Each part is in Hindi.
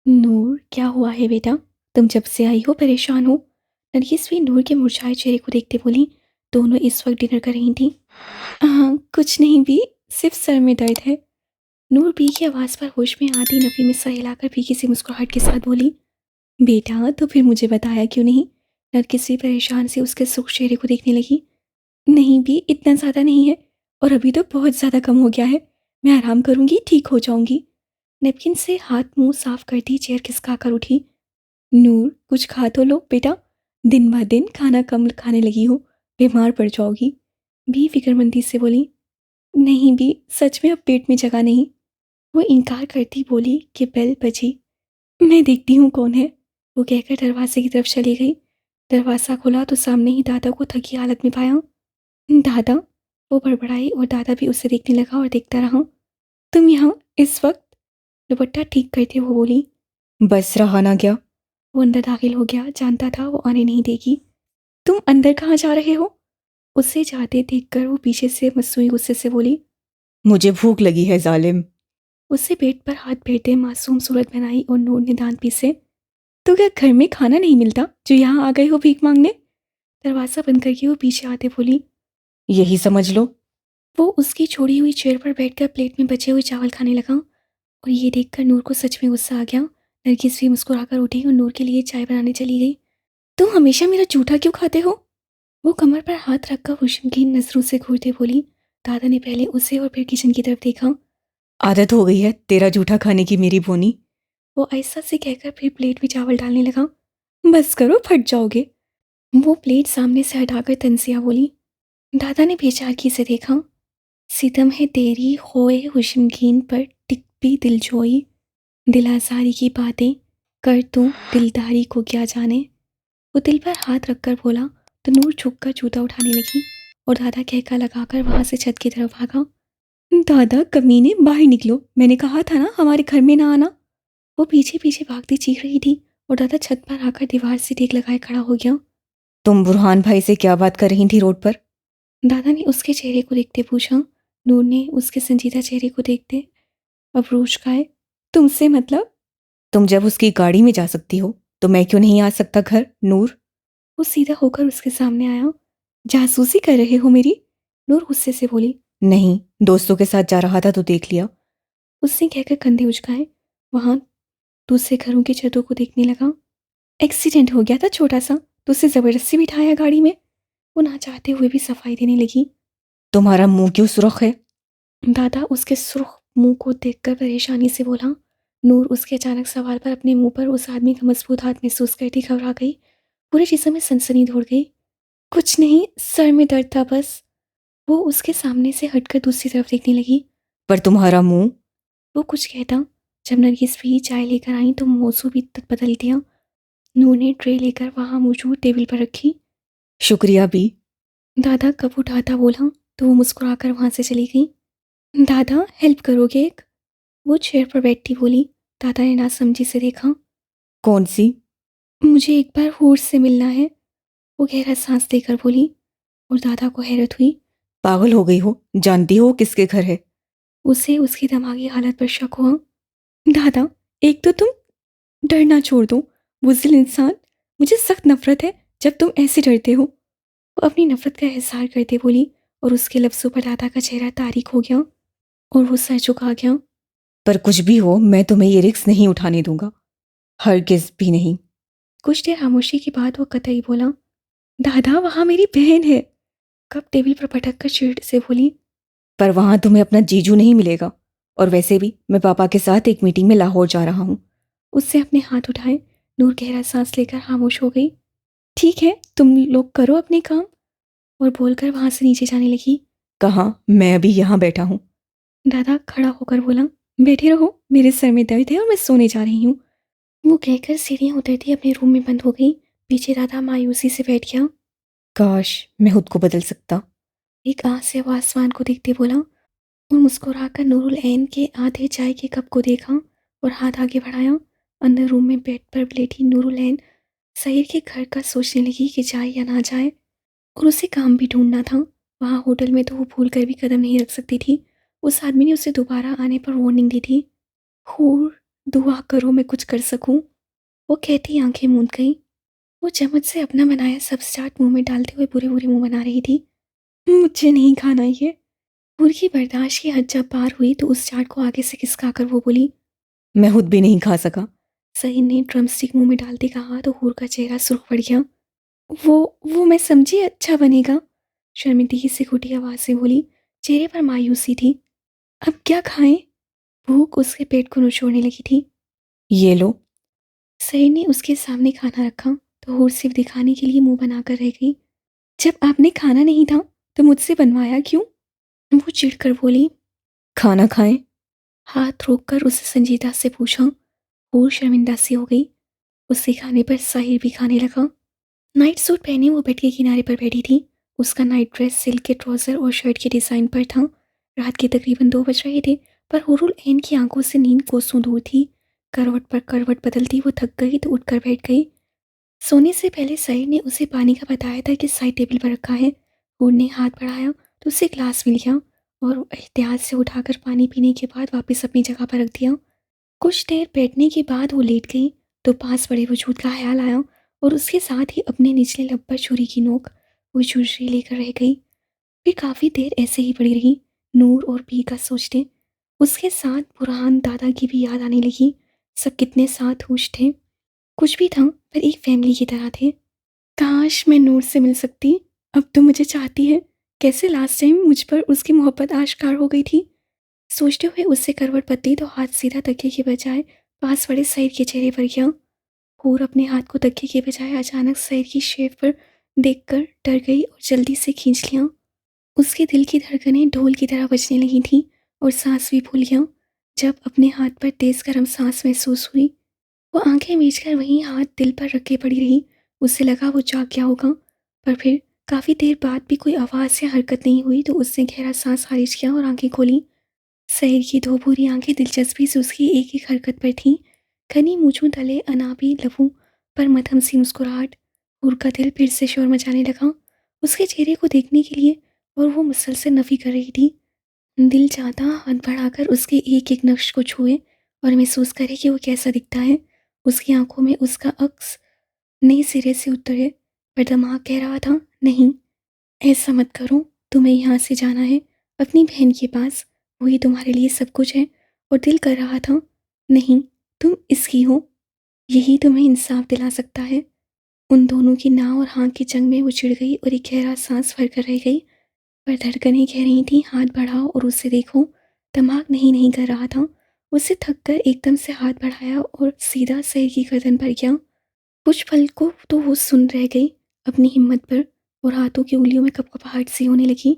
नूर, क्या हुआ है बेटा? तुम जब से आई हो परेशान हो। नरगिस भी नूर के मुरझाए चेहरे को देखते बोली। दोनों इस वक्त डिनर कर रही थी। हाँ, कुछ नहीं भी, सिर्फ सर में दर्द है। नूर बी की आवाज़ पर होश में आती नफ़ी में सर हिलाकर फीकी सी मुस्कुराहट के साथ बोली। बेटा, तो फिर मुझे बताया क्यों नहीं? नरगिस भी परेशान से उसके सुख चेहरे को देखने लगी। नहीं भी, इतना ज़्यादा नहीं है, और अभी तो बहुत ज़्यादा कम हो गया है। मैं आराम करूंगी, ठीक हो जाऊंगी। नेपकिन से हाथ मुंह साफ करती चेयर खिसका कर उठी। नूर, कुछ खा तो लो बेटा। दिन ब दिन खाना कम खाने लगी हो, बीमार पड़ जाओगी। भी फिक्रमंदी से बोली। नहीं भी, सच में अब पेट में जगह नहीं। वो इनकार करती बोली कि बेल बजी। मैं देखती हूँ कौन है। वो कहकर दरवाजे की तरफ चली गई। दरवाज़ा खोला तो सामने ही दादा को थकी हालत में पाया। दादा, वो बड़बड़ाई और दादा भी उसे देखने लगा और देखता रहा। तुम यहाँ इस वक्त? दुपट्टा ठीक करते वो बोली। बस रहा ना गया। वो अंदर दाखिल हो गया, जानता था वो आने नहीं देगी। तुम अंदर कहाँ जा रहे हो? उसे जाते देखकर वो पीछे से मसूई गुस्से से बोली। मुझे भूख लगी है जालिम। उसे पेट पर हाथ फेरते मासूम सूरत बनाई और नूर ने दांत पीसे। तो क्या घर में खाना नहीं मिलता जो यहाँ आ गए हो भीख मांगने? दरवाज़ा बंद करके वो पीछे आते बोली। यही समझ लो। वो उसकी छोड़ी हुई चेयर पर बैठकर प्लेट में बचे हुए चावल खाने लगा, और ये देखकर नूर को सच में गुस्सा आ गया। नरगिस भी मुस्कुराकर उठी और नूर के लिए चाय बनाने चली गई। तुम हमेशा मेरा जूठा क्यों खाते हो? वो कमर पर हाथ रखकर खुशमगीन नजरों से घूरते बोली। दादा ने पहले उसे और फिर किचन की तरफ देखा। आदत हो गई है तेरा जूठा खाने की मेरी बोनी। वो ऐसा से कहकर फिर प्लेट में चावल डालने लगा। बस करो, फट जाओगे। वो प्लेट सामने से हटाकर तंसिया बोली। दादा ने बेचारगी से देखा। सितम है तेरी होए हुशमगीन पर टिक भी दिलजोई। दिल आज़ारी की बातें कर तू दिलदारी को क्या जाने। वो दिल पर हाथ रखकर बोला तो नूर झुककर जूता उठाने लगी, और दादा कहका लगाकर वहां से छत की तरफ भागा। दादा कमीने, बाहर निकलो, मैंने कहा था ना हमारे घर में ना आना। वो पीछे पीछे भागती चीख रही थी, और दादा छत पर आकर दीवार से टेक लगाए खड़ा हो गया। तुम बुरहान भाई से क्या बात कर रही थी रोड पर? दादा ने उसके चेहरे को देखते पूछा। नूर ने उसके संजीदा चेहरे को देखते अफरोज खाए। तुमसे मतलब? तुम जब उसकी गाड़ी में जा सकती हो तो मैं क्यों नहीं आ सकता घर, नूर? वो सीधा होकर उसके सामने आया। जासूसी कर रहे हो मेरी? नूर गुस्से से बोली। नहीं, दोस्तों के साथ जा रहा था तो देख लिया। उसने कहकर कंधे उचकाए। वहां दूसरे घरों की छतों को देखने लगा। एक्सीडेंट हो गया था छोटा सा, तो उसे जबरदस्ती बिठाया गाड़ी में। वो ना चाहते हुए भी सफाई देने लगी। तुम्हारा मुंह क्यों सुर्ख है? दादा उसके सुर्ख मुंह को देखकर परेशानी से बोला। नूर उसके अचानक सवाल पर अपने मुंह पर उस आदमी का मजबूत हाथ महसूस करती घबरा गई। पूरे जिस्म में सनसनी दौड़ गई। कुछ नहीं, सर में दर्द था बस। वो उसके सामने से हटकर दूसरी तरफ देखने लगी। पर तुम्हारा मुंह? वो कुछ कहता। जब नरगिस भी चाय लेकर आई तो मौसू भी बदल दिया। नूर ने ट्रे लेकर वहां मौजूद टेबल पर रखी। शुक्रिया भी। दादा कब उठाता बोला तो वो मुस्कुराकर वहां से चली गई। दादा, हेल्प करोगे एक? वो चेयर पर बैठती बोली। दादा ने नासमझी से देखा। कौन सी? मुझे एक बार होश से मिलना है। वो गहरा सांस देकर बोली, और दादा को हैरत हुई। पागल हो गई हो, जानती हो किसके घर है? उसे उसकी दिमागी हालत पर शक हुआ। दादा, एक तो तुम डरना छोड़ दो, बुज़दिल इंसान। मुझे सख्त नफरत है जब तुम ऐसे डरते हो। वो अपनी नफरत का इजहार करते बोली, और उसके लफ्ज़ों पर दादा का चेहरा तारीक हो गया और वो सर झुका गया। पर कुछ भी हो, मैं तुम्हें ये रिस्क नहीं उठाने दूंगा, हरगिज़ भी नहीं। कुछ देर खामोशी के बाद वो कतई बोला। दादा, वहां मेरी बहन है। कप टेबल पर पटक कर चिढ़ से बोली। पर वहां तुम्हें अपना जीजू नहीं मिलेगा, और वैसे भी मैं पापा के साथ एक मीटिंग में लाहौर जा रहा हूँ। उससे अपने हाथ उठाए। नूर गहरा सांस लेकर खामोश हो गई। ठीक है, तुम लोग करो अपने काम, और बोलकर वहां से नीचे जाने लगी। कहाँ? मैं अभी यहाँ बैठा हूँ। दादा खड़ा होकर बोला। बैठे रहो, मेरे सर में दर्द है और मैं सोने जा रही हूँ। वो कहकर सीढ़ियाँ उतरती अपने रूम में बंद हो गई। पीछे दादा मायूसी से बैठ गया। काश मैं खुद को बदल सकता। एक आह से वो आसमान को देखते बोला, और मुस्कुराकर नूरुल ऐन के आधे चाय के कप को देखा और हाथ आगे बढ़ाया। अंदर रूम में बेड पर लेटी नूरुल ऐन सहीर के घर का सोचने लगी कि जाए या ना जाए, और उसे काम भी ढूंढना था। वहाँ होटल में तो वो भूल कर भी कदम नहीं रख सकती थी। उस आदमी ने उसे दोबारा आने पर वार्निंग दी थी। हूर, दुआ करो मैं कुछ कर सकूं। वो कहती आंखें मूंद गई। वो चम्मच से अपना बनाया सब्ज चाट मुंह में डालते हुए पूरे पूरे मुंह बना रही थी। मुझे नहीं खाना ये। हूर की बर्दाश्त की हद जब पार हुई तो उस चाट को आगे से खिसकाकर वो बोली, मैं खुद भी नहीं खा सका। सईद ने ड्रमस्टिक मुंह में डालते कहा तो हूर का चेहरा सुर्ख पड़ गया। वो मैं समझी अच्छा बनेगा, शर्मिंदगी से घुटी आवाज से बोली। चेहरे पर मायूसी थी। अब क्या खाएं? भूख उसके पेट को निचोड़ने लगी थी। ये लो। सईद ने उसके सामने खाना रखा तो हूर सिर्फ दिखाने के लिए मुंह बनाकर रह गई। जब आपने खाना नहीं था तो मुझसे बनवाया क्यों? वो चिढ़कर बोली। खाना खाएं? हाथ रोककर उससे संजीदा से पूछा। हूर शर्मिंदा सी हो गई। उससे खाने पर साहिर भी खाने लगा। नाइट सूट पहने वो बेड के किनारे पर बैठी थी। उसका नाइट ड्रेस सिल्क के ट्राउजर और शर्ट के डिज़ाइन पर था। रात के तकरीबन 2 बज रहे थे पर हुरुल ऐन की आंखों से नींद कोसों दूर थी। करवट पर करवट बदलती वो थक गई तो उठकर बैठ गई। सोने से पहले सईद ने उसे पानी का बताया था कि साइड टेबल पर रखा है। हुर ने हाथ बढ़ाया तो उसे ग्लास मिल गया और एहतियात से उठाकर पानी पीने के बाद वापस अपनी जगह पर रख दिया। कुछ देर बैठने के बाद वो लेट गई तो पास बड़े वजूद का ख्याल आया और उसके साथ ही अपने निचले लब पर छुरी की नोक वो छुरी लेकर रह गई। फिर काफ़ी देर ऐसे ही पड़ी रही, नूर और पी का सोचते। उसके साथ बुरहान दादा की भी याद आने लगी। सब कितने साथ होश थे। कुछ भी था पर एक फैमिली की तरह थे। काश मैं नूर से मिल सकती। अब तो मुझे चाहती है। कैसे लास्ट टाइम मुझ पर उसकी मोहब्बत आश्कार हो गई थी। सोचते हुए उससे करवट बदली तो हाथ सीधा तकिए के बजाय पास पड़े सईद के चेहरे पर गया। हूर अपने हाथ को तकिए के बजाय अचानक सईद की शेव पर देखकर डर गई और जल्दी से खींच लिया। उसके दिल की धड़कनें ढोल की तरह बजने लगी थीं और सांस भी फूल गया। जब अपने हाथ पर तेज गर्म सांस महसूस हुई वो आंखें मीचकर वहीं हाथ दिल पर रखे पड़ी रही। उसे लगा वो जाग गया होगा पर फिर काफ़ी देर बाद भी कोई आवाज़ या हरकत नहीं हुई तो उसने गहरा सांस खारिज किया और आंखें खोली। शहर की दो भूरी आंखें दिलचस्पी से उसकी एक एक हरकत पर थीं। घनी मूंछों तले अनाबी लबों पर मध्यम सी मुस्कुराहट। हूर का दिल फिर से शोर मचाने लगा उसके चेहरे को देखने के लिए और वो मुसलसल नफी कर रही थी। दिल चाहता हाथ बढ़ाकर उसके एक एक नक्श को छुए और महसूस करे कि वो कैसा दिखता है। उसकी आंखों में उसका अक्स नए सिरे से उतरे पर दिमाग कह रहा था नहीं, ऐसा मत करो। तुम्हें यहाँ से जाना है अपनी बहन के पास। वही तुम्हारे लिए सब कुछ है। और दिल कर रहा था नहीं, तुम इसकी हो। यही तुम्हें इंसाफ दिला सकता है। उन दोनों की ना और हाँ की जंग में वो चिढ़ गई और एक गहरा सांस भर कर रह गई। पर धड़कनें कह रही थी हाथ बढ़ाओ और उसे देखो। दिमाग नहीं नहीं कर रहा था। उसे थक कर एकदम से हाथ बढ़ाया और सीधा सर की गर्दन पर गया। कुछ पल को तो वो सुन रह गई अपनी हिम्मत पर और हाथों की उंगलियों में कपकपाहट सी होने लगी।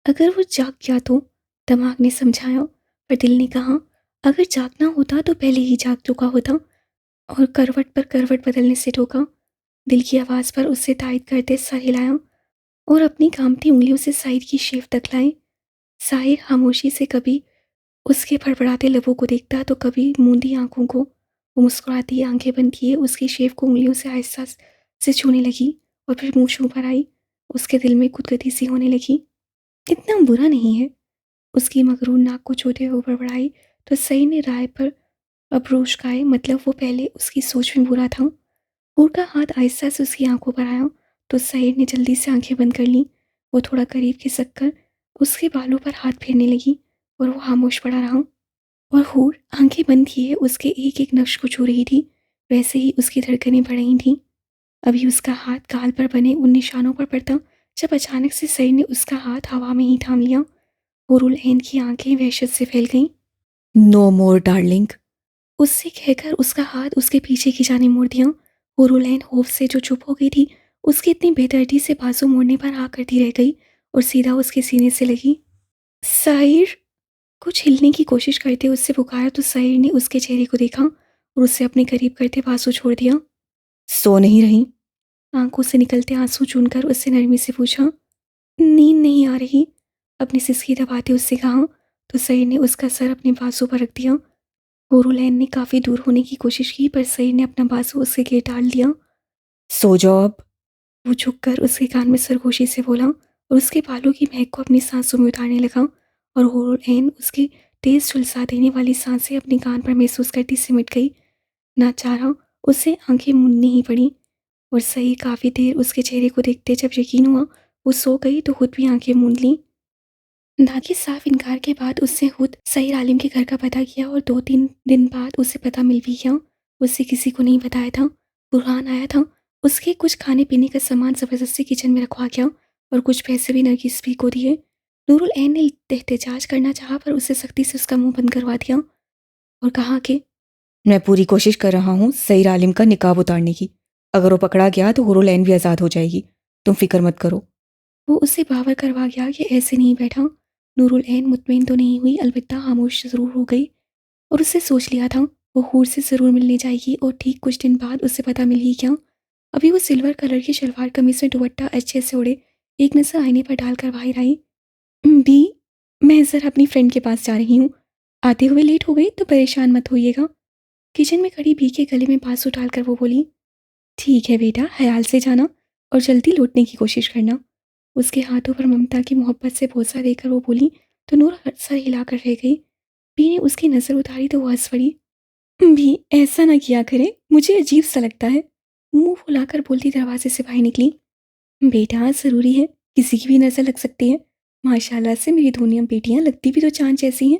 अगर वो जाग गया तो, दिमाग ने समझाया पर दिल ने कहा अगर जागना होता तो पहले ही जाग चुका होता। और करवट पर करवट बदलने से रोका। दिल की आवाज़ पर उससे तायद करते सर हिलाया और अपनी कामती उंगलियों से साहिर की शेफ तकलाई। साहिर खामोशी से कभी उसके फड़फड़ाते लबों को देखता तो कभी मूंदी आंखों को। वो मुस्कुराती आंखें बंद किए उसकी शेफ को उंगलियों से आहिस्ता से छूने लगी और फिर मुंह छू पर आई। उसके दिल में खुदगती सी होने लगी। इतना बुरा नहीं है। उसकी मगरूर नाक को छूते हुए बड़बड़ाई तो सई ने राय पर अबरोश खाए मतलब वो पहले उसकी सोच में बुरा था। हूर का हाथ आहिस्ता से उसकी आंखों पर आया तो सईद ने जल्दी से आंखें बंद कर लीं। वो थोड़ा करीब खिसक कर उसके बालों पर हाथ फेरने लगी और वो खामोश पड़ा रहा। और हूर आंखें बंद किए उसके एक एक नक्श को छू रही थी। वैसे ही उसकी धड़कनें बढ़ रही थीं। अभी उसका हाथ गाल पर बने उन निशानों पर पड़ता जब अचानक से सईद ने उसका हाथ हवा में ही थाम लिया। हुरुल ऐन की आंखें वहशत से फैल गईं। नो मोर डार्लिंग, उससे कहकर उसका हाथ उसके पीछे की जाने मोड़ दिया। हुरुल ऐन खौफ से जो चुप हो गई थी उसकी इतनी बेदर्दी से बाजू मोड़ने पर हाँ करती रह गई और सीधा उसके सीने से लगी। साहिर, कुछ हिलने की कोशिश करते उससे पुकारा तो साहिर ने उसके चेहरे को देखा और उससे अपने करीब करते बाजू छोड़ दिया। सो नहीं रही? आंखों से निकलते आंसू चूनकर उससे नरमी से पूछा। नींद नहीं आ रही, अपनी सिसकी दबाते उससे कहा तो सईद ने उसका सर अपने बाजू पर रख दिया। होरूलैन ने काफ़ी दूर होने की कोशिश की पर सईद ने अपना बाजू उसके लिए डाल दिया। सो जाओ अब, वो झुककर उसके कान में सरगोशी से बोला और उसके बालों की महक को अपनी सांसों में उतारने लगा और होरूलैन उसकी तेज झुलसा देने वाली सांसें अपने कान पर महसूस करती सिमट गई। ना चाहा उसे आंखें मूंदनी ही पड़ी और सही काफ़ी देर उसके चेहरे को देखते जब यकीन हुआ वो सो गई तो खुद भी आंखें मूंद ली। नाकी साफ इनकार के बाद उससे खुद सईद आलिम के घर का पता किया और 2-3 दिन बाद उसे पता मिल भी गया। उससे किसी को नहीं बताया था। बुरहान आया था। उसके कुछ खाने पीने का सामान ज़बरदस्ती किचन में रखवा गया और कुछ पैसे भी नरगिस भी को दिए। नूरुल ऐन ने एहतजाज करना चाहा पर उसे सख्ती से उसका मुंह बंद करवा दिया और कहा कि मैं पूरी कोशिश कर रहा हूँ सईद आलिम का निकाब उतारने की। अगर वो पकड़ा गया तो हुरुल ऐन भी आज़ाद हो जाएगी। तुम फिक्र मत करो। वो उसे बावर करवा गया कि ऐसे नहीं बैठा। नूरुल ऐन मुतमईन तो नहीं हुई, अलबत्ता खामोश ज़रूर हो गई और उससे सोच लिया था वो हूर से ज़रूर मिलने जाएगी और ठीक कुछ दिन बाद उसे पता मिल ही गया। अभी वो सिल्वर कलर की शलवार कमीज में दुपट्टा अच्छे से उड़े एक नज़र आईने पर डालकर बाहर आई। बी, मैं ज़रा अपनी फ्रेंड के पास जा रही हूँ। आते हुए लेट हो गई तो परेशान मत होइएगा। किचन में खड़ी बी के गले में बांसुर डालकर वो बोली, ठीक है बेटा, ख्याल से जाना और जल्दी लौटने की कोशिश करना। उसके हाथों पर ममता की मोहब्बत से बोसा देकर वो बोली तो नूर सर हिलाकर रह गई। बी ने उसकी नज़र उतारी तो वो हंस पड़ी। भी ऐसा ना किया करे, मुझे अजीब सा लगता है। मुंह फुलाकर बोलती दरवाजे से बाहर निकली। बेटा ज़रूरी है, किसी की भी नज़र लग सकती है। माशाल्लाह से मेरी दोनों बेटियां लगती भी तो चांद जैसी हैं।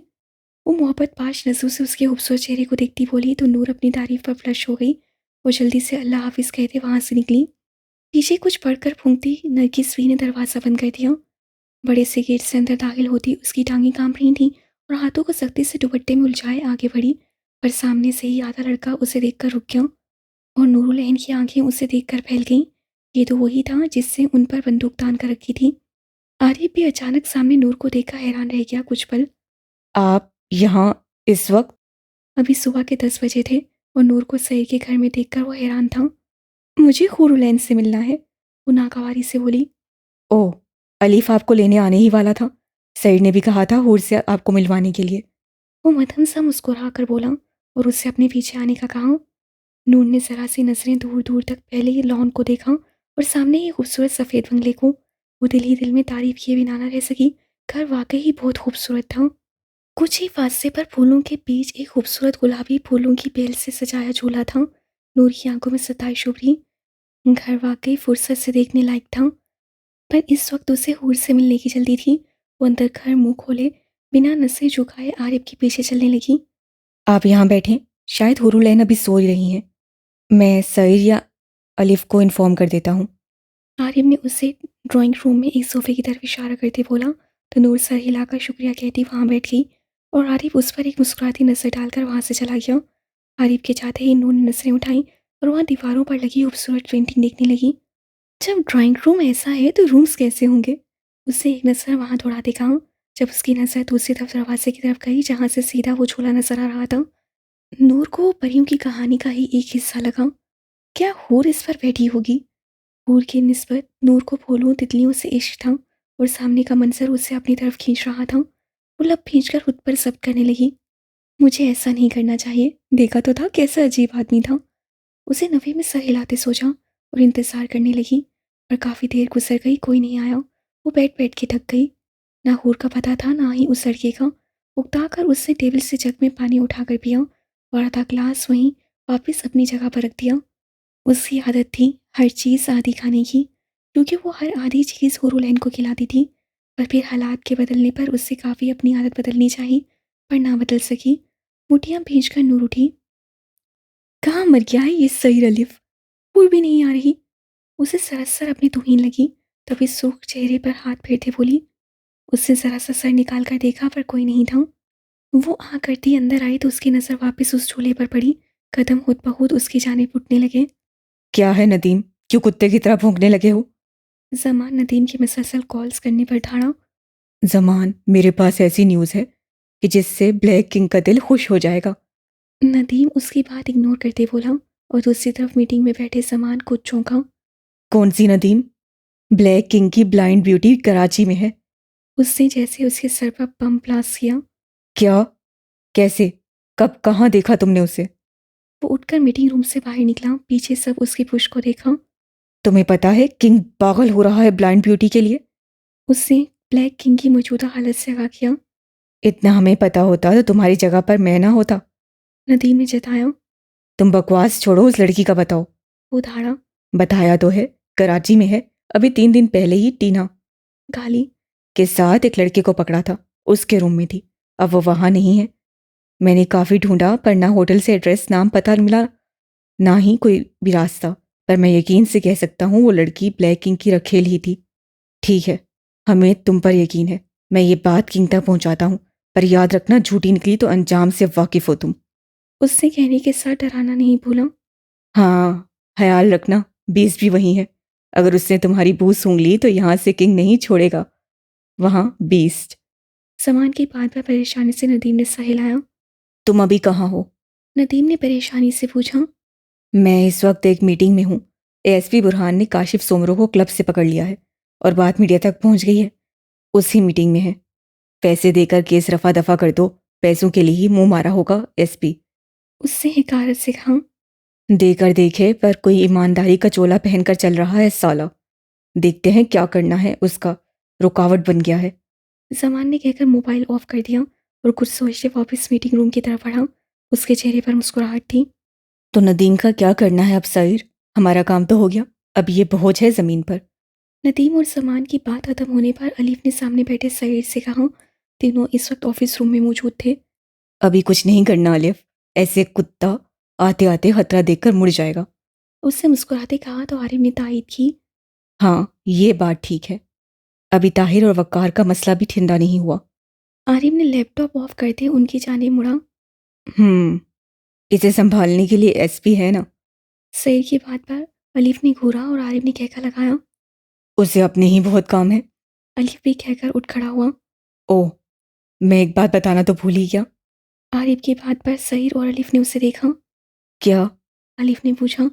वो मोहब्बत पाश नजरों से उसके खूबसूरत चेहरे को देखती बोली तो नूर अपनी तारीफ पर फ्लश हो गई। वो जल्दी से अल्लाह हाफिज़ कहते वहां से निकली। पीछे कुछ पढ़कर फूंकती नरगिस ने दरवाज़ा बंद कर दिया। बड़े से गेट से अंदर दाखिल होती उसकी टांगें कांप रही थीं और हाथों को सख्ती से दुपट्टे में उलझाए आगे बढ़ी, पर सामने से ही आधा लड़का उसे देखकर रुक गया और नूरुल ऐन की आंखें उसे देखकर फैल गईं। ये तो वही था जिससे उन पर बंदूक तान कर रखी थी। आरिफ भी अचानक सामने नूर को देखकर हैरान रह गया कुछ पल। आप यहाँ इस वक्त? अभी सुबह के 10 बजे थे और नूर को सईद के घर में देखकर वो हैरान था। मुझे हुरुलैन से मिलना है, वो नागवारी से बोली। ओह, अलीफ आपको लेने आने ही वाला था। सईद ने भी कहा था हुर से आपको मिलवाने के लिए। वो मदहन सा मुस्कुरा कर बोला और उससे अपने पीछे आने का कहा। नूर ने जरा सी नजरें दूर दूर तक पहले ही लॉन को देखा और सामने ही खूबसूरत सफ़ेद बंगले को। वो दिल ही दिल में तारीफ किए बिना ना रह सकी। घर वाकई ही बहुत खूबसूरत था। कुछ ही फासले पर फूलों के बीच एक खूबसूरत गुलाबी फूलों की बेल से सजाया झूला था। नूर की आंखों में सताइश उभरी। घर वाकई फुर्सत से देखने लायक था, पर इस वक्त उसे हूर से मिलने की जल्दी थी। वो अंदर घर मुंह खोले बिना नसें झुकाए आरिफ के पीछे चलने लगी। आप यहाँ बैठें, शायद हुरुल ऐन अभी सो रही हैं। मैं सईद या अलीफ को इन्फॉर्म कर देता हूँ। आरिफ ने उसे ड्राइंग रूम में एक सोफे की तरफ इशारा करते बोला तो नूर सर हिलाकर शुक्रिया कहती वहां बैठ गई और आरिफ उस पर एक मुस्कुराती नजर डालकर वहां से चला गया। आरिफ के जाते ही नूर ने नजरें उठाई और वहां दीवारों पर लगी खूबसूरत पेंटिंग देखने लगी। जब ड्राइंग रूम ऐसा है तो रूम्स कैसे होंगे? उससे एक नज़र वहां दौड़ा देखा। जब उसकी नज़र दूसरी तरफ दरवाजे की तरफ गई जहां से सीधा वो झूला नजर आ रहा था, नूर को परियों की कहानी का ही एक हिस्सा लगा। क्या हूर इस पर बैठी होगी? हूर की निस्बत नूर को फूलों तितलियों से इश्क था और सामने का मंजर उसे अपनी तरफ खींच रहा था। वो लब खींचकर खुद पर जब्त करने लगी। मुझे ऐसा नहीं करना चाहिए। देखा तो था कैसा अजीब आदमी था। उसे नफे में सर हिलाते सोचा और इंतजार करने लगी, पर काफ़ी देर गुजर गई, कोई नहीं आया। वो बैठ बैठ के थक गई। ना हूर का पता था ना ही उस लड़के का। उकता कर उसने टेबल से जग में पानी उठाकर पिया और आधा ग्लास वहीं वापस अपनी जगह पर रख दिया। उसकी आदत थी हर चीज़ आधी खाने की, क्योंकि वो हर आधी चीज़ हुरुलैन को खिलाती थी। पर फिर हालात के बदलने पर उससे काफ़ी अपनी आदत बदलनी चाहिए, पर ना बदल सकी। मुठियाँ भींच कर नूर उठी। कहाँ मर गया है ये सईद अलिफ? फूल भी नहीं आ रही। उसे सरसर अपनी तुहीन लगी। तभी सूख चेहरे पर हाथ फेरते बोली। उसने जरा सा सर निकाल कर देखा पर कोई नहीं था। वो आ करती अंदर आई तो उसकी नज़र वापस उस झूले पर पड़ी। कदम खुद ब खुद उसकी जानिब उठने लगे। क्या है नदीम, क्यों कुत्ते की तरह भौंकने लगे हो? जमान नदीम की मुसलसल कॉल्स करने पर ठाड़ा। जमान, मेरे पास ऐसी न्यूज़ है कि जिससे ब्लैक किंग का दिल खुश हो जाएगा। नदीम उसकी बात इग्नोर करते बोला और दूसरी तरफ मीटिंग में बैठे जमान को चौंका। कौन सी नदीम? ब्लैक किंग की ब्लाइंड ब्यूटी कराची में है। उसने जैसे उसके सर पर बम ब्लास्ट किया। क्या? कैसे? कब कहाँ देखा तुमने उसे? वो उठकर मीटिंग रूम से बाहर निकला। पीछे सब उसकी पुश को देखा। तुम्हें पता है किंग पागल हो रहा है ब्लाइंड ब्यूटी के लिए। उसने ब्लैक किंग की मौजूदा हालत से आगाह किया। इतना हमें पता होता तो तुम्हारी जगह पर मैं ना होता। नदीम ने जताया। तुम बकवास छोड़ो, उस लड़की का बताओ। वो धाड़ा। बताया तो है, कराची में है। अभी 3 दिन पहले ही टीना गाली। के साथ एक लड़के को पकड़ा था, उसके रूम में थी। अब वो वहां नहीं है। मैंने काफ़ी ढूंढा पर ना होटल से एड्रेस नाम पता मिला, ना ही कोई भी रास्ता। पर मैं यकीन से कह सकता हूँ वो लड़की ब्लैक किंग की रखेल ही थी। ठीक है, हमें तुम पर यकीन है। मैं ये बात किंग तक पहुंचाता हूँ। पर याद रखना, झूठी निकली तो अंजाम से वाकिफ हो तुम। उससे कहने के साथ डराना नहीं भूला। हाँ, ख्याल रखना, बीस भी वही है। अगर उसने तुम्हारी बू सूंघ ली तो यहाँ से किंग नहीं छोड़ेगा, वहाँ बीस्ट। सामान की बात पर परेशानी से नदीम ने सर हिलाया। तुम अभी कहाँ हो? नदीम ने परेशानी से पूछा। मैं इस वक्त एक मीटिंग में हूँ। एएसपी बुरहान ने काशिफ सोमरो को क्लब से पकड़ लिया है और बात मीडिया तक पहुंच गई है। उसी मीटिंग में है। पैसे देकर केस रफा दफा कर दो। पैसों के लिए ही मुंह मारा होगा एसपी। उससे हिकारत से कहा। देकर देखे पर कोई ईमानदारी का चोला पहनकर चल रहा है साला। देखते हैं क्या करना है उसका। रुकावट बन गया है। जमान ने कहकर मोबाइल ऑफ कर दिया और कुछ सोचते वापस मीटिंग रूम की तरफ बढ़ा। उसके चेहरे पर मुस्कुराहट थी। तो नदीम का क्या करना है अब सईर? हमारा काम तो हो गया, अब ये बोझ है जमीन पर। नदीम और जमान की बात खत्म होने पर अलीफ ने सामने बैठे सईद से कहा। तीनों इस वक्त ऑफिस रूम में मौजूद थे। अभी कुछ नहीं करना अलिफ। ऐसे कुत्ता आते आते खतरा देखकर मुड़ जाएगा। उससे मुस्कुराते कहा तो आरिफ ने तायद की। हाँ, ये बात ठीक है। अभी ताहिर और वक्कार का मसला भी ठंडा नहीं हुआ। आरिफ ने लैपटॉप ऑफ करते उनकी जानिब मुड़ा। हम्म, इसे संभालने के लिए एसपी है ना। सईद की बात पर अलीफ ने घूरा और आरिफ ने कहकर लगाया। उसे अपने ही बहुत काम है। अलीफ भी कहकर उठ खड़ा हुआ। ओह, मैं एक बात बताना तो भूल ही गया। आरिफ की बात पर सईद और अलीफ ने उसे देखा। क्या? अलीफ ने पूछा।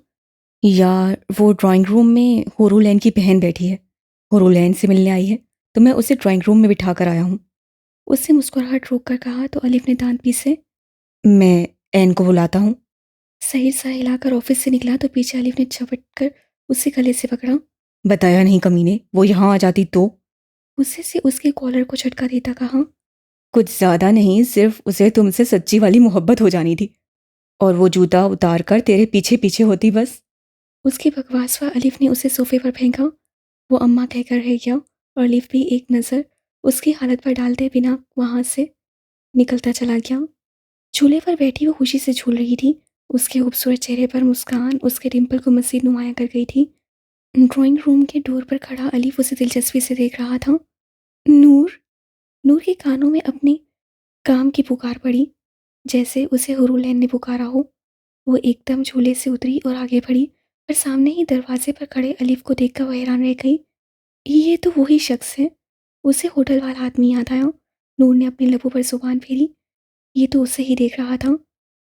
यार, वो ड्राइंग रूम में होरूलैन की बहन बैठी है। होरूलैन से मिलने आई है, तो मैं उसे ड्राइंग रूम में बिठा कर आया हूँ। उससे मुस्कुराहट रोक कर कहा तो अलीफ ने दांत पीसे। मैं एन को बुलाता हूँ। सईद सा हिलाकर ऑफिस से निकला तो पीछे अलीफ ने झपट कर उसे गले से पकड़ा। बताया नहीं कमीने, वो यहाँ आ जाती तो। गुस्से से उसके कॉलर को झटका देता कहा। कुछ ज्यादा नहीं, सिर्फ उसे तुमसे सच्ची वाली मोहब्बत हो जानी थी और वो जूता उतार कर तेरे पीछे पीछे होती बस। उसकी बकवास पर अलीफ ने उसे सोफे पर फेंका। वो अम्मा कहकर रह गया और अलीफ भी एक नज़र उसकी हालत पर डालते बिना वहां से निकलता चला गया। झूले पर बैठी वो खुशी से झूल रही थी। उसके खूबसूरत चेहरे पर मुस्कान उसके डिम्पल को मजीद नुमाया कर गई थी। ड्राइंग रूम के डोर पर खड़ा अलीफ उसे दिलचस्पी से देख रहा था। नूर। नूर के कानों में अपने काम की पुकार पड़ी, जैसे उसे हुरूलैन ने पुकारा हो। वो एकदम झूले से उतरी और आगे बढ़ी, पर सामने ही दरवाजे पर खड़े अलीफ को देखकर वह हैरान रह गई। ये तो वही शख्स है। उसे होटल वाला आदमी याद आया। नूर ने अपने लबों पर जुबान फेरी। ये तो उसे ही देख रहा था।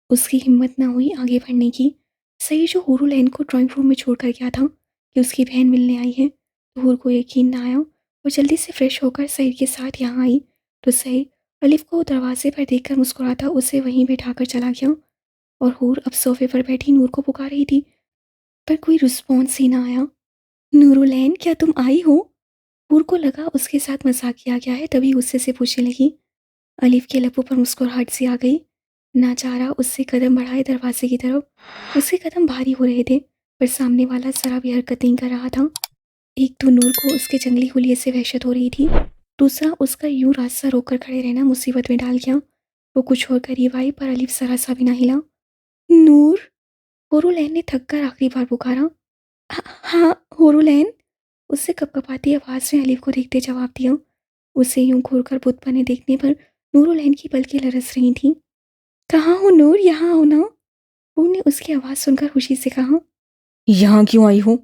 उसकी हिम्मत ना हुई आगे बढ़ने की। सही जो हुरूलैन को ड्राइंग रूम में छोड़कर गया था कि उसकी बहन मिलने आई है, तो हूर को यकीन ना आया और जल्दी से फ्रेश होकर सईद के साथ यहाँ आई तो सईद अलिफ को दरवाजे पर देखकर मुस्कुराता उसे वहीं बैठाकर चला गया और हूर अब सोफे पर बैठी नूर को पुकार रही थी, पर कोई रिस्पॉन्स ही ना आया। नूरुलैन, क्या तुम आई हो? हूर को लगा उसके साथ मजाक किया गया है, तभी गुस्से से पूछने लगी। अलिफ के लबों पर मुस्कुराहट सी आ गई। ना चाह रहा उससे कदम बढ़ाए दरवाजे की तरफ। उसके कदम भारी हो रहे थे, पर सामने वाला जरा भी हरकत नहीं कर रहा था। एक तो नूर को उसके जंगली हुलिये से वहशत हो रही थी, दूसरा उसका यूं रास्ता रोककर खड़े रहना मुसीबत में डाल गया। वो कुछ और करीब आई पर अलिफ जरा सा भी ना हिला। नूर। होरूलैन ने थक कर आखिरी बार पुकारा। हाँ होरूलैन। उससे कपकपाती आवाज में अलिफ को देखते जवाब दिया। उसे यूं घूरकर बुत बने देखने पर नूरुलैन की पलकें लरस रही थीं। कहाँ हो नूर, यहाँ हो ना? नूर ने उसकी आवाज़ सुनकर खुशी से कहा। यहाँ क्यों आई हो?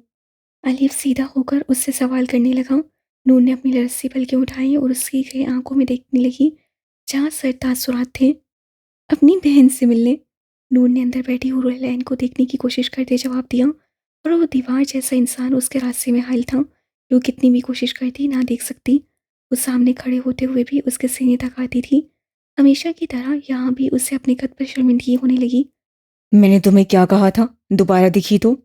अलीफ सीधा होकर उससे सवाल करने लगा। नूर ने अपनी लरसी पलकें उठाई और उसकी गई आंखों में देखने लगी जहाँ सर तासुरात थे। अपनी बहन से मिलने। नूर ने अंदर बैठी हुरलैन को देखने की कोशिश करते जवाब दिया, और वो दीवार जैसा इंसान उसके रास्ते में हायल था कि वो कितनी भी कोशिश करती ना देख सकती। वो सामने खड़े होते हुए भी उसके सीने तक आती थी। हमेशा की तरह यहाँ भी उसे अपने कद पर शर्मिंदगी होने लगी। मैंने तुम्हें क्या कहा था, दोबारा दिखी तो?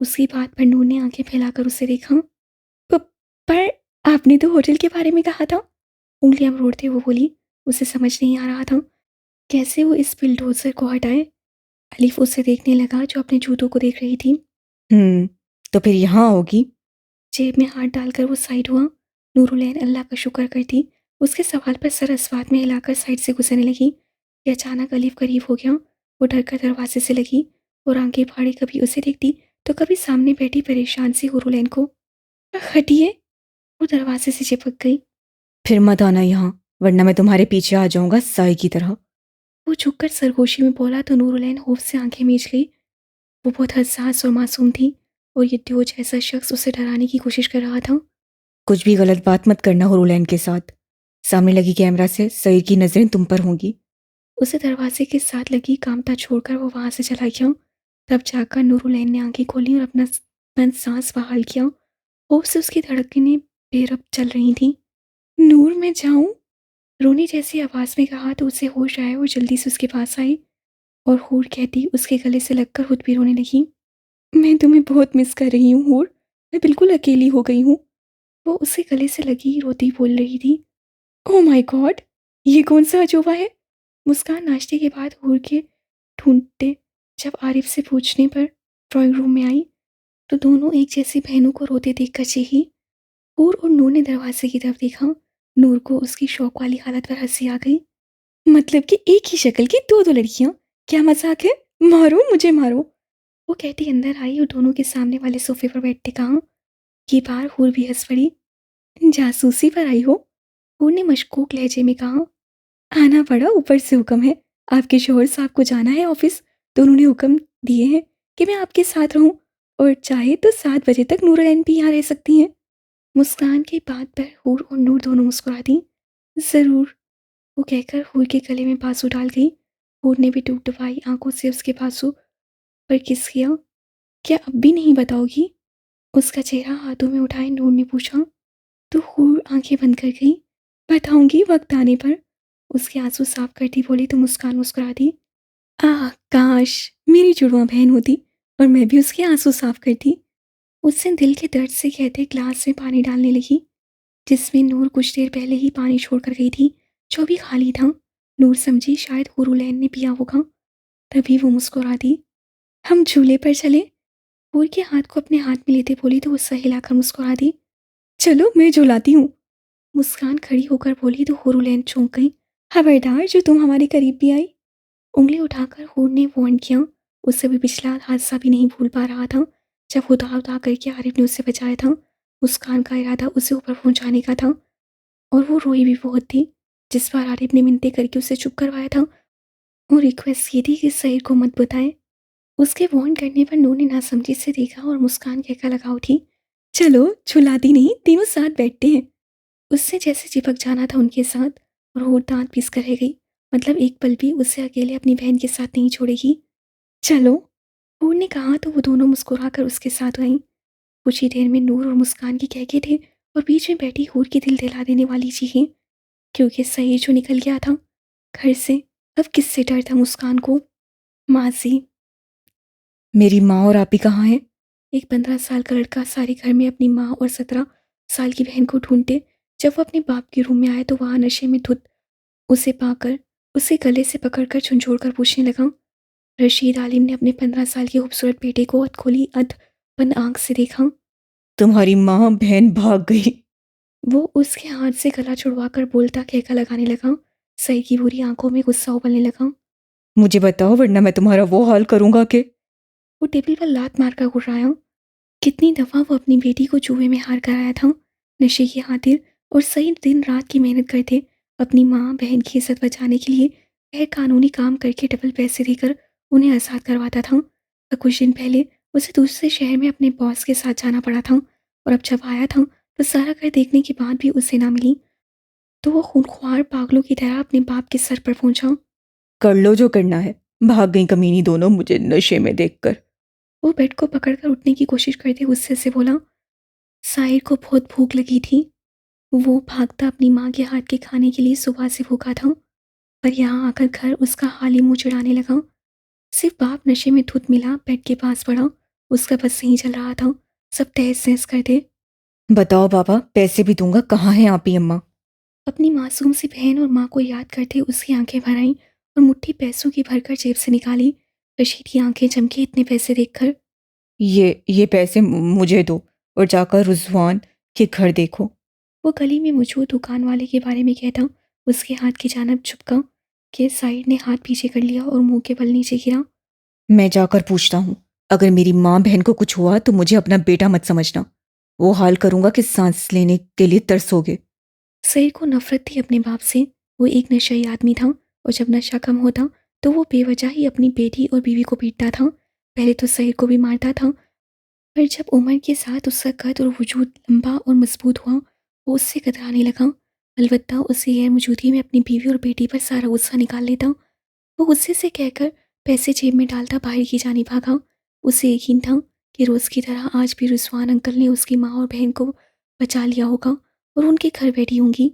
उसकी बात पर नूर ने आंखें फैलाकर उसे देखा। प- पर आपने तो होटल के बारे में कहा था। उंगलियां मरोड़ते हुए बोली। उसे समझ नहीं आ रहा था कैसे वो इस बिल्डोजर को हटाए। अलीफ उसे देखने लगा जो अपने जूतों को देख रही थी। तो फिर यहाँ होगी। जेब में हाथ डालकर वो साइड हुआ। नूरुलैन अल्लाह का शुक्र करती। उसके सवाल पर सर अस्वाद में हिलाकर साइड से गुजरने लगी कि अचानक अलीफ करीब हो गया। वो डरकर दरवाजे से लगी और आंखें फाड़े कभी उसे देखती तो कभी सामने बैठी परेशान सी नूरुलैन को। हटिए। वो दरवाजे से चिपक गई। फिर मत आना यहाँ, वरना मैं तुम्हारे पीछे आ जाऊंगा साई की तरह। वो झुककर सरगोशी में बोला तो नूरुलैन खौफ से आंखें मीच गई। वो बहुत हसास और मासूम थी और ये ड्यो जैसा शख्स उसे डराने की कोशिश कर रहा था। कुछ भी गलत बात मत करना हुरुलैन के साथ। सामने लगी कैमरा से सई की नजरें तुम पर होंगी। उसे दरवाजे के साथ लगी कामता छोड़कर वो वहां से चला गया। तब जाकर नूरुलैन ने आंखें खोली और अपना बंद सांस बहाल किया। खौफ से उसकी धड़कनें बेरब चल रही थी। नूर मैं जाऊं? रोनी जैसी आवाज में कहा तो उसे होश आया और जल्दी से उसके पास आई और हूर कहती उसके गले से लगकर खुद भी रोने लगी। मैं तुम्हें बहुत मिस कर रही हूँ हूर। मैं बिल्कुल अकेली हो गई हूँ। वो उसके गले से लगी रोती बोल रही थी। ओह माय गॉड, ये कौन सा अजूबा है? मुस्कान नाश्ते के बाद हूर के ढूंढते जब आरिफ से पूछने पर ड्राइंग रूम में आई तो दोनों एक जैसी बहनों को रोते देखकर चीखी। हूर और नूर ने दरवाजे की तरफ देखा। नूर को उसकी शौक वाली हालत पर हंसी आ गई। मतलब कि एक ही शक्ल की दो दो लड़कियां, क्या मजाक है? मारो मुझे मारो। वो कहती अंदर आई और दोनों के सामने वाले सोफे पर बैठते कहा। ये बार हूर भी हंस पड़ी। जासूसी पर आई हो? हूर ने मशकूक लहजे में कहा। आना पड़ा, ऊपर से हुक्म है। आपके शोहर साहब को जाना है ऑफिस तो उन्होंने हुक्म दिए हैं कि मैं आपके साथ रहूं और चाहे तो 7 बजे तक नूरलैन भी यहाँ रह सकती हैं। मुस्कान की बात पर हूर और नूर दोनों मुस्कुरा दी। जरूर, वो कहकर हूर के गले में बाजू डाल गई। हूर ने भी टुपटुपाई आंखों से उसके बाजू पर किस किया। क्या अब भी नहीं बताओगी? उसका चेहरा हाथों में उठाए नूर ने पूछा। तो हूर आंखें बंद कर गई। बताऊंगी वक्त आने पर। उसके आंसू साफ करती बोली तो मुस्कान मुस्कुरा दी। आह काश मेरी जुड़वा बहन होती और मैं भी उसके आंसू साफ करती। उससे दिल के दर्द से कहते ग्लास में पानी डालने लगी जिसमें नूर कुछ देर पहले ही पानी छोड़कर गई थी जो भी खाली था। नूर समझी शायद हुरुलैन ने पिया होगा तभी वो मुस्कुरा दी। हम झूले पर चले? हूर के हाथ को अपने हाथ में लेते बोली तो गुस्सा हिलाकर मुस्कुरा दी। चलो मैं झुलाती हूँ। मुस्कान खड़ी होकर बोली तो हुरुलैन चौंक गई। खबरदार जो तुम हमारे करीब भी आई। उंगली उठाकर हूर ने वार्न किया। उससे भी पिछला हादसा भी नहीं भूल पा रहा था जब उदा उदा करके आरिफ ने उससे बचाया था। मुस्कान का इरादा उसे ऊपर पहुंचाने का था और वो रोई भी बहुत थी। जिस बार आरिफ ने मिन्नतें करके उसे चुप करवाया था और रिक्वेस्ट की थी कि सईद को मत बताए। उसके वार्न करने पर नूर ने नासमझी से देखा और मुस्कान कहकर लगा उठी। चलो झुलाती नहीं, तीनों साथ बैठते हैं। उससे जैसे चिपक जाना था उनके साथ और वो दांत पीस कर रह गई। मतलब एक पल भी उसे अकेले अपनी बहन के साथ नहीं छोड़ेगी। चलो, नूर ने कहा तो वो दोनों मुस्कुराकर उसके साथ गईं। कुछ ही देर में नूर और मुस्कान के कहके थे और बीच में बैठी हूर की दिल दिला देने वाली चीखें। क्योंकि सही जो निकल गया था घर से, अब किससे डर था मुस्कान को? माजी। मेरी माँ और आप ही कहाँ हैं? एक 15 साल का लड़का सारे घर में अपनी माँ और 17 साल की बहन को ढूंढते जब वो अपने बाप के रूम में आया तो वहाँ नशे में धुत उसे पाकर उसे गले से पकड़कर झुंझोड़ कर पूछने लगा। रशीद आलिम ने अपने 15 साल के खूबसूरत बेटे को अधखोली अध बंद आंख से देखा। तुम्हारी माँ बहन भाग गई। वो उसके हाथ से गला छुड़वाकर बोलता कहका लगाने लगा। सई की बुरी आंखों में गुस्सा उबलने लगा। मुझे बताओ वरना मैं तुम्हारा वो हाल करूंगा कि। वो टेबल पर लात मारकर गुर्राया। कितनी दफा वो अपनी बेटी को जुए में हार कर आया था नशे की खातिर और सही दिन रात की मेहनत करते अपनी माँ बहन की इज्जत बचाने के लिए गैर कानूनी काम करके डबल पैसे देकर उन्हें आज़ाद करवाता था। और कुछ दिन पहले उसे दूसरे शहर में अपने बॉस के साथ जाना पड़ा था और अब जब आया था तो सारा घर देखने के बाद भी उसे ना मिली तो वो खूनख्वार पागलों की तरह अपने बाप के सर पर पहुंचा। कर लो जो करना है। भाग गई कमीनी दोनों मुझे नशे में देखकर। वो बेड को पकड़कर उठने की कोशिश करते गुस्से से बोला। साहिर को बहुत भूख लगी थी। वो भागता अपनी माँ के हाथ के खाने के लिए सुबह से भूखा था पर यहाँ आकर घर उसका हाल ही मुँह चिढ़ाने लगा। सिर्फ बाप नशे में धुत मिला बेड के पास पड़ा। उसका बस नहीं चल रहा था। सब तहस नहस कर दे। बताओ बाबा, पैसे भी दूंगा। कहाँ हैं आप ही अम्मा? अपनी मासूम सी बहन और माँ को याद करते उसकी आंखें भर आईं और मुट्ठी पैसों की भरकर जेब से निकाली। रशीद की आंखें चमकी इतने पैसे देखकर। ये पैसे मुझे दो और जाकर रुजवान के घर देखो। वो गली में मौजूद दुकान वाले के बारे में कहता उसके हाथ की जानब झुकका के साइड ने हाथ पीछे कर लिया और मुंह के बल नीचे गिरा। मैं जाकर पूछता हूँ। अगर मेरी माँ बहन को कुछ हुआ तो मुझे अपना बेटा मत समझना। वो हाल करूंगा कि सांस लेने के लिए तरसोगे। सईद को नफरत थी अपने बाप से। वो एक नशई आदमी था और जब नशा कम होता तो वो बेवजह ही अपनी बेटी और बीवी को पीटता था। पहले तो सईद को भी मारता था, पर जब उम्र के साथ उसका कद और वजूद लंबा और मजबूत हुआ वो उससे कतराने लगा। अलबत्ता उसकी गैर मौजूदगी में अपनी बीवी और बेटी पर सारा गुस्सा निकाल लेता। वो गुस्से से कहकर पैसे जेब में डालता बाहर की जानी भागा। उसे यकीन था कि रोज़ की तरह आज भी रिजवान अंकल ने उसकी माँ और बहन को बचा लिया होगा और उनके घर बैठी होंगी।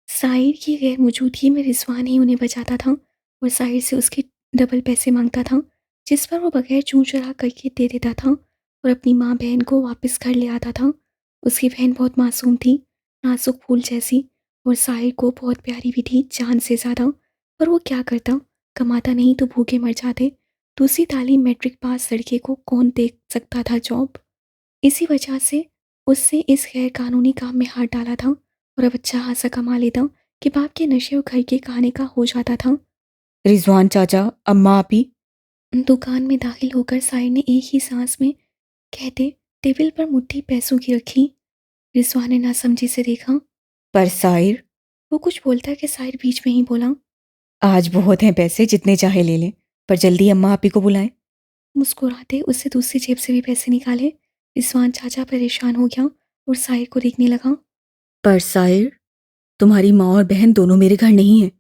साहिर की गैर मौजूदगी में रिजवान ही उन्हें बचाता था और साहिर से उसके डबल पैसे मांगता था, जिस पर वो बगैर चूं चढ़ा करके दे देता था और अपनी माँ बहन को वापस घर ले आता था। उसकी बहन बहुत मासूम थी, नाजुक फूल जैसी, और साहिर को बहुत प्यारी भी थी, जान से ज़्यादा। पर वो क्या करता, कमाता नहीं तो भूखे मर जाते। दूसरी तालीम मैट्रिक पास लड़के को कौन दे सकता था जॉब। इसी वजह से उससे इस गैर कानूनी काम में हाथ डाला था और अब अच्छा खासा कमा लेता कि बाप के नशे और घर के खाने का हो जाता था। रिजवान चाचा, अम्मा आपी। दुकान में दाखिल होकर साहिर ने एक ही सांस में कहते टेबल पर मुट्ठी पैसों की रखी। रिजवान ने नासमझी से देखा। पर साहिर, वो कुछ बोलता कि साहिर बीच में ही बोला। आज बहुत हैं पैसे, जितने चाहे ले लें, पर जल्दी अम्मा आपी को बुलाएं। मुस्कुराते उससे दूसरी जेब से भी पैसे निकाले। रिजवान चाचा परेशान हो गया और साहिर को देखने लगा। पर साहिर, तुम्हारी माँ और बहन दोनों मेरे घर नहीं है।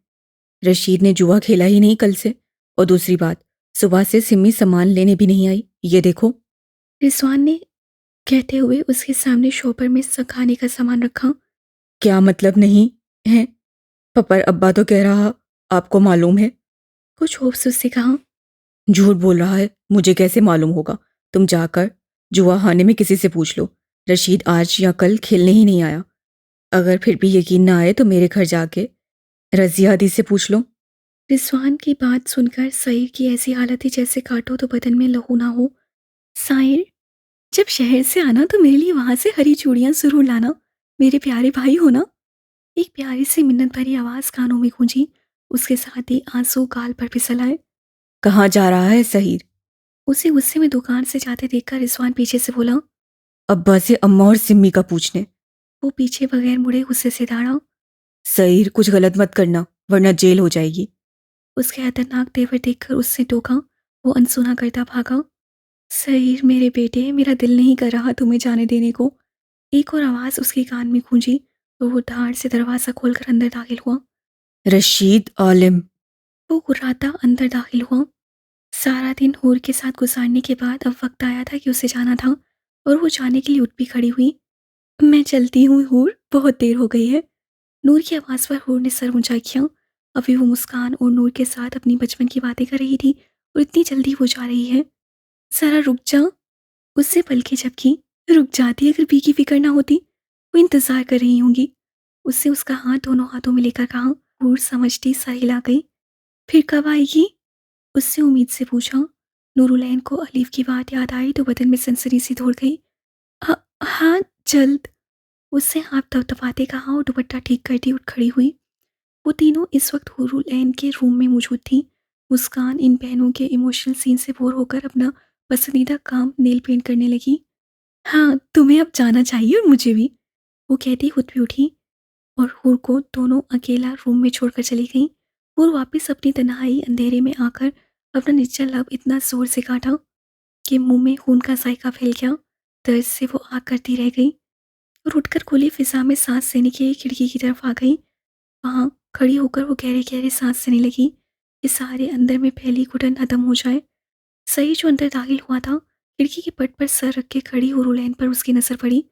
रशीद ने जुआ खेला ही नहीं कल से। और दूसरी बात, सुबह से सिमी सामान लेने भी नहीं आई। ये देखो। रिजवान ने कहते हुए उसके सामने शॉपर में खाने का सामान रखा। क्या मतलब नहीं है? पर अब्बा तो कह रहा, आपको मालूम है। कुछ होप से उससे कहा। झूठ बोल रहा है, मुझे कैसे मालूम होगा? तुम जाकर जुआ खाने में किसी से पूछ लो। रशीद आज या कल खेलने ही नहीं आया। अगर फिर भी यकीन ना आए तो मेरे घर जाके रजिया दी से पूछ लो। रिजवान की बात सुनकर साहिर की ऐसी हालत थी जैसे काटो तो बदन में लहू ना हो। साहिर, जब शहर से आना तो मेरे लिए वहां से हरी चूड़ियां जरूर लाना। मेरे प्यारे भाई हो ना। एक प्यारी सी मिन्नत भरी आवाज कानों में गूंजी। उसके साथ ही आंसू गाल पर फिसल आए। कहाँ जा रहा है सहीर? उसे गुस्से में दुकान से जाते देखकर रिजवान पीछे से बोला। अब्बा से अम्मा और सिम्मी का पूछने। वो पीछे बगैर मुड़े गुस्से से दौड़ा। सहीर, कुछ गलत मत करना वरना जेल हो जाएगी। उसके खतरनाक तेवर देखकर उससे टोका। वो अनसुना करता भागा। सहीर मेरे बेटे, मेरा दिल नहीं कर रहा तुम्हें जाने देने को। एक और आवाज़ उसके कान में गूंजी तो वो धाड़ से दरवाज़ा खोलकर अंदर दाखिल हुआ। रशीद आलिम। वो गुर्राता अंदर दाखिल हुआ। सारा दिन हूर के साथ गुजारने के बाद अब वक्त आया था कि उसे जाना था और वो जाने के लिए उठ भी खड़ी हुई। मैं चलती हूँ हूर, बहुत देर हो गई है। नूर की आवाज़ पर हूर ने सर ऊंचा किया। अभी वो मुस्कान और नूर के साथ अपनी बचपन की बातें कर रही थी और इतनी जल्दी वो जा रही है। जरा रुक जा। उससे पलके झपकी। रुक जाती अगर बी की फिक्र ना होती। वो इंतजार कर रही होंगी। उससे उसका हाथ दोनों हाथों में लेकर कहा। हूर समझती सर हिला गई। फिर कब आएगी? उससे उम्मीद से पूछा। नूरुलैन को अलीफ की बात याद आई तो बदन में सनसनी सी दौड़ गई। हाँ, जल्द। उससे हाथ थपथपाते कहा और दुपट्टा ठीक करती उठ खड़ी हुई। वो तीनों इस वक्त नूरुलैन के रूम में मौजूद थी। मुस्कान इन बहनों के इमोशनल सीन से बोर होकर अपना पसंदीदा काम नेल पेंट करने लगी। हाँ, तुम्हें अब जाना चाहिए और मुझे भी, वो कहती खुद भी उठी और हूर को दोनों अकेला रूम में छोड़कर चली गई। हूर वापस अपनी तन्हाई अंधेरे में आकर अपना निच्चा लब इतना जोर से काटा कि मुंह में खून का जायका फैल गया। दर्द से वो आग करती रह गई और उठकर खुली फिजा में सांस लेने के लिए खिड़की की तरफ आ गई। वहां खड़ी होकर वो गहरे गहरे सांस लेने लगी कि सारे अंदर में फैली घुटन खत्म हो जाए। सही जो अंदर दाखिल हुआ था, खिड़की के पट पर सर रख के खड़ी हुरुलैन पर उसकी नजर पड़ी।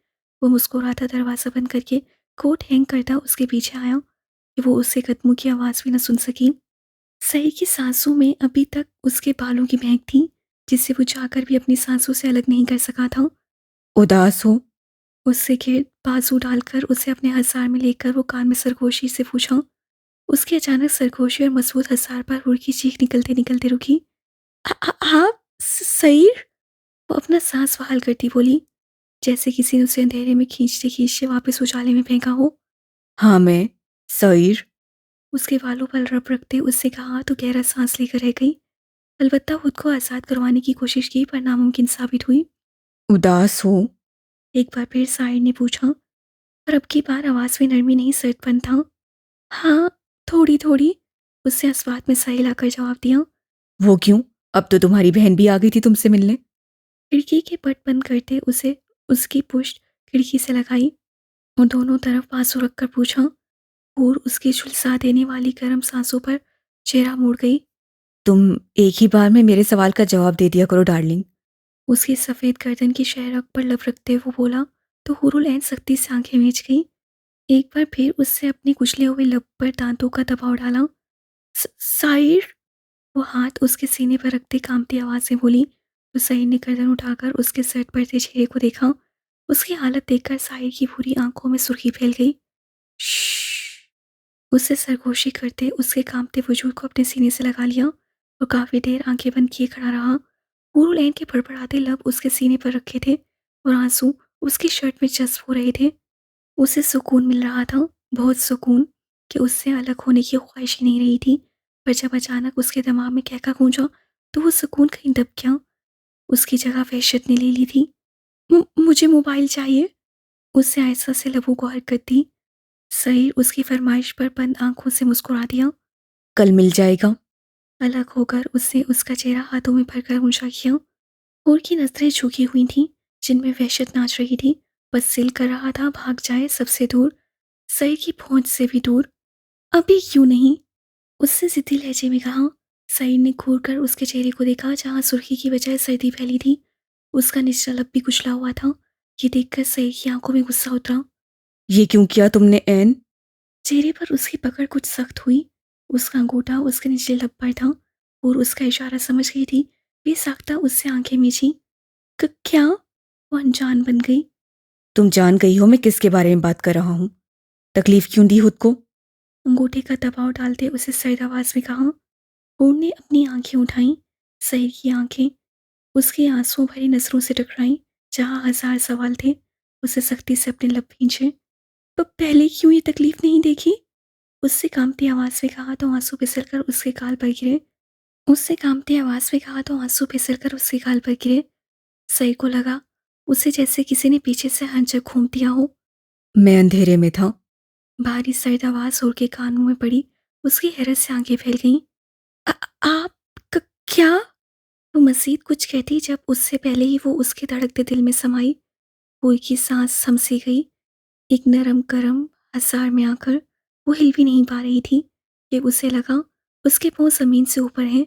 वो मुस्कुराता दरवाज़ा बंद करके कोट हैंग करता उसके पीछे आया कि वो उसके कदमों की आवाज़ भी न सुन सकी। सही की सांसों में अभी तक उसके बालों की महक थी, जिससे वो जाकर भी अपनी सांसों से अलग नहीं कर सका था। उदास हो? उससे घिर बाजू डालकर उसे अपने हसार में लेकर वो कान में सरगोशी से पूछा। उसके अचानक सरगोशी और मजबूत हसार पर हुर की चीख निकलते निकलते रुकी। आप सईर? वो अपना सांस बहाल करती बोली, जैसे किसी ने उसे अंधेरे में खींचते खींचते वापस उजाले में फेंका हो। हाँ मैं सईर। उसके बालों पर रब रखते उससे कहा तो गहरा सांस लेकर रह गई। अलबत्ता खुद को आज़ाद करवाने की कोशिश की पर नामुमकिन साबित हुई। उदास हो? एक बार फिर साहिर ने पूछा, पर अब की बार आवाज़ में नरमी नहीं सख्तपन था। हाँ, थोड़ी थोड़ी, उससे अस्वाद में सही लाकर जवाब दिया। वो क्यों? अब तो तुम्हारी बहन भी आ गई थी तुमसे मिलने। खिड़की के पट बंद करते उसे उसकी पुश्त खिड़की से लगाई और दोनों तरफ बाजू रखकर पूछा। और उसकी झुलसा देने वाली गर्म सांसों पर चेहरा मुड़ गई। तुम एक ही बार में मेरे सवाल का जवाब दे दिया करो डार्लिंग। उसकी सफ़ेद गर्दन की शहरक पर लब रखते वो बोला तो हुरुल ऐन सख्ती से आंखें मीच गई। एक बार फिर उससे अपने कुचले हुए लब पर दांतों का दबाव डाला। साइर, वो हाथ उसके सीने पर रखते कांपती आवाज़ में बोली। तो साइर ने गर्दन उठाकर उसके सर पर से चेहरे को देखा। उसकी हालत देखकर साइर की पूरी आंखों में सुर्खी फैल गई। श्श्श, उससे सरगोशी करते उसके कांपते वजूद को अपने सीने से लगा लिया और काफी देर आंखें बंद किए खड़ा रहा। पूरू लैन के फड़फड़ाते लब उसके सीने पर रखे थे और आंसू उसकी शर्ट में जज्ब हो रहे थे। उसे सुकून मिल रहा था, बहुत सुकून, कि उससे अलग होने की ख्वाहिश ही नहीं रही थी। पर जब अचानक उसके दिमाग में कहका गूंजा तो वो सुकून कहीं दब गया। उसकी जगह वहशत ने ले ली थी। मुझे मोबाइल चाहिए, उससे आयसा से लबों को हरकत दी। सईर उसकी फरमाइश पर बंद आंखों से मुस्कुरा दिया। कल मिल जाएगा। अलग होकर उसने उसका चेहरा हाथों में भरकर ऊंचा किया। और की नजरें झुकी हुई थीं, जिनमें वहशत नाच रही थी। बस दिल कर रहा था भाग जाए सबसे दूर, सईर की पहुंच से भी दूर। अभी क्यों नहीं, उसने जिद्दी लहजे में कहा। सईर ने घूर कर उसके चेहरे को देखा जहां सुर्खी की बजाय सर्दी फैली थी। उसका निचला लब भी कुचला हुआ था। ये देखकर सईर की आंखों में गुस्सा उतरा। ये क्यों किया तुमने ऐन? चेहरे पर उसकी पकड़ कुछ सख्त हुई। उसका अंगूठा उसके निचले लब पर था और उसका इशारा समझ गई थी। बेसाख्ता उससे आंखें मीची। क्या? वो अनजान बन गई। तुम जान गई हो मैं किसके बारे में बात कर रहा हूँ। तकलीफ क्यों दी खुद को? अंगूठे का दबाव डालते उसे सर्द आवाज में कहा। और ने अपनी आंखें उठाई। सही की आंखें उसकी आंसू भरी नजरों से टकराई। जहां हजार सवाल थे, उसे सख्ती से अपने लब खींचे। पर पहले क्यों ये तकलीफ नहीं देखी, उससे कांपती आवाज में कहा तो आंसू फिसल कर उसके गाल पर गिरे। उससे कांपती आवाज में कहा तो आंसू फिसल कर उसके गाल पर गिरे। सही को लगा उसे जैसे किसी ने पीछे से हंचक घूम दिया हो। मैं अंधेरे में था। भारी सर्द आवाज होर के कानों में पड़ी। उसकी हैरत से आंखें फैल गईं। आप क्या? वो मजीद कुछ कहती जब उससे पहले ही वो उसके धड़कते दिल में समाई। पूरी की सांस थमसी गई। एक नरम गरम हसार में आकर वो हिल भी नहीं पा रही थी कि उसे लगा उसके पांव जमीन से ऊपर हैं।